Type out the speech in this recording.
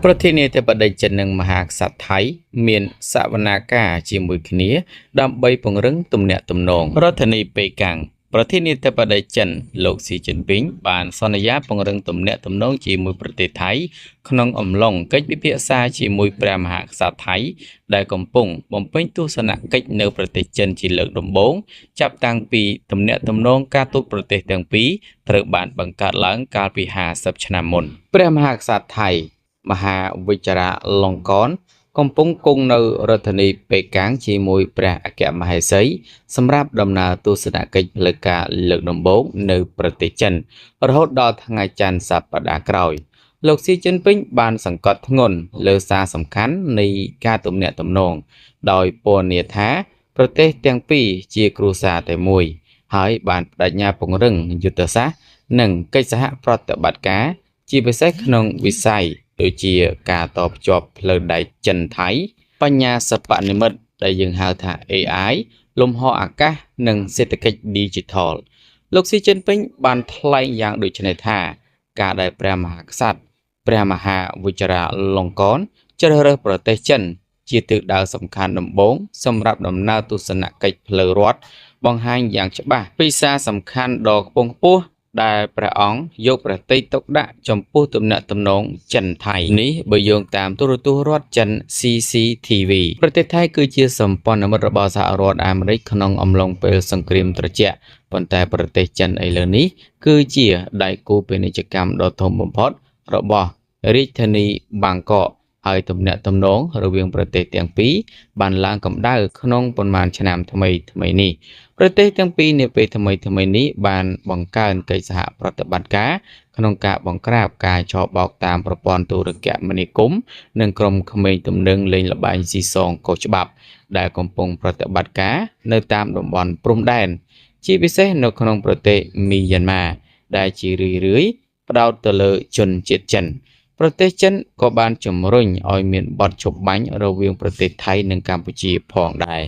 ប្រធានាធិបតីចិននិងមហាក្សត្រថៃមានសវនាការជាមួយគ្នាដើម្បីពង្រឹងទំនាក់ទំនងរដ្ឋធានីប៉េកាំងប្រធានាធិបតីចិនលោកស៊ីជីនពីងបានសន្យាពង្រឹងទំនាក់ទំនងជាមួយប្រទេសថៃក្នុងអំឡុងកិច្ចពិភាក្សាជាមួយព្រះមហាក្សត្រថៃដែលកំពុងបំពេញទស្សនកិច្ចនៅប្រទេសចិនជាលើកដំបូងចាប់តាំងពីទំនាក់ទំនងការទូតប្រទេសទាំងពីរត្រូវបានបង្កើតឡើងកាលពី50ឆ្នាំមុនព្រះមហាក្សត្រថៃមហាវិជ្ជរលង្កនកំពុងគង់នៅរដ្ឋធានីប៉េកាំងជាមួយព្រះអគ្គមហេសីសម្រាប់ដំណើរទស្សនកិច្ចផ្លូវការលើកដំបូងនៅប្រទេសចិនរហូតដល់ថ្ងៃច័ន្ទសប្តាហ៍ក្រោយលោកស៊ីជីនពីងបានសង្កត់ធ្ងន់លើសារសំខាន់នៃការទំនាក់ទំនងដោយពណ៌នាថាប្រទេសទាំងពីរជាគ្រួសារតែមួយហើយបានបដិញ្ញាពង្រឹងយុទ្ធសាស្ត្រនិងកិច្ចសហប្រតិបត្តិការជាពិសេសក្នុងវិស័យដូចជាការតភ្ជាប់ផ្លូវដែកចិនថៃបញ្ញាសិប្បនិម្មិតដែលយើងហៅថា AI លំហអាកាសនិងសេដ្ឋកិច្ច Digital លោកស៊ីជីនពីងបានថ្លែងយ៉ាងដូចនេះថាការដែលព្រះមហាក្សត្រព្រះមហាវិជ្ជរលង្កនជ្រើសរើសប្រទេសចិនជាទិសដៅសំខាន់ដំបូងសម្រាប់ដំណើរទស្សនកិច្ចផ្លូវរដ្ឋបង្ហាញយ៉ាងច្បាស់ពីសារសំខាន់ដ៏ខ្ពង់ខ្ពស់ដែលព្រះអង្គយកប្រតិទុកដាក់ចំពោះទំនាក់ទំនងចិនថៃនេះបើយោងតាមទូរទស្សន៍រដ្ឋចិន CCTV ប្រទេសថៃគឺជាសម្ព័ន្ធមិត្តរបស់សហរដ្ឋអាមេរិកក្នុងអំឡុងពេលសង្គ្រាមត្រជាក់ប៉ុន្តែប្រទេសចិនឥឡូវនេះគឺជាដៃគូពាណិជ្ជកម្មដ៏ធំបំផុតរបស់រាជធានីបាងកកហើយទំនាក់ទំនងរវាងប្រទេសទាំងពីរបានឡើងកម្ដៅក្នុងប៉ុន្មានឆ្នាំថ្មីនេះប្រទេសទាំងពីរនាពេលថ្មីនេះបានបង្កើនកិច្ចសហប្រតិបត្តិការក្នុងការបង្ក្រាបការឆបោកតាមប្រព័ន្ធទូរគមនាគមន៍និងក្រុមក្មេងទំនើងលេងល្បែងស៊ីសងខុសច្បាប់ដែលកំពុងប្រតិបត្តិការនៅតាមតំបន់ព្រំដែនជាពិសេសនៅក្នុងប្រទេសមីយ៉ាន់ម៉ាដែលជារឿយៗផ្ដោតទៅលើជនជាតិចិនប្រទេសចិនក៏បានជំរុញឲ្យមានបទឈប់បាញ់រវាងប្រទេសថៃនិងកម្ពុជាផងដែរ